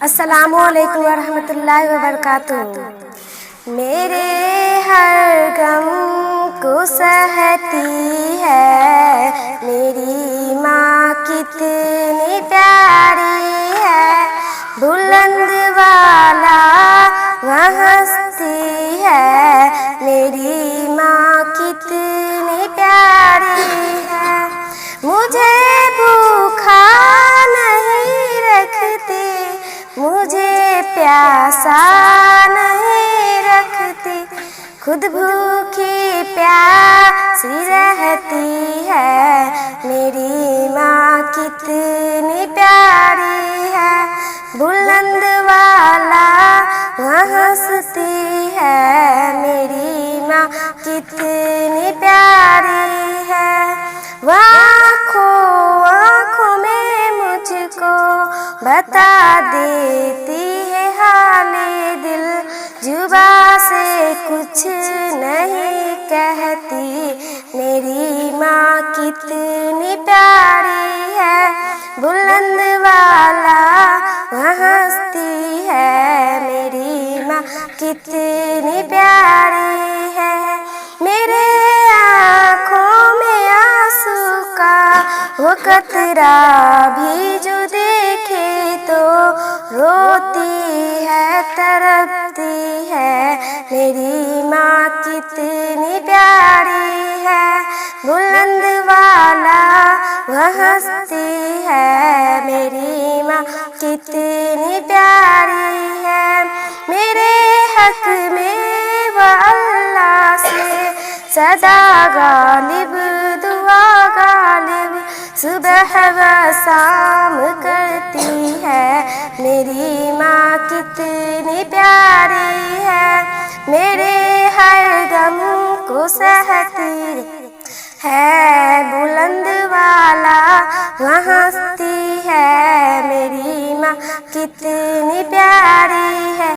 अस्सलामुअलैकुम वरहमतुल्लाहि वबरकातुहू। मेरे हर गम को सहती है मेरी माँ, कितनी प्यारी है। बुलंद वाला वह हंसती है मेरी माँ, कितनी प्यारी है। मुझे भूखा नहीं रखती, मुझे प्यासा नहीं रखती, खुद भूखी प्यासी रहती है मेरी माँ, कितनी प्यारी है। बुलंद वाला वह हंसती है मेरी माँ, कितनी प्यारी है। वह आँखों में मुझको बता देती है हाले दिल, जुबां से कुछ नहीं कहती मेरी माँ, कितनी प्यारी है। बुलंद वाला वह हंसती है मेरी माँ, कितनी प्यारी है। मेरे आँखों में आंसू का वो कतरा भी जो देखे तो रोती है, तड़पती है मेरी माँ, कितनी प्यारी है। बुलंद वाला वह हंसती है मेरी माँ, कितनी प्यारी है। मेरे हक में वह अल्लाह से सदा गालिब, दुआ गालिब सुबह व शाम करती है मेरी माँ, कितनी प्यारी है। मेरे हर गम को सहती है बुलंद वाला वह हंसती है मेरी माँ, कितनी प्यारी है।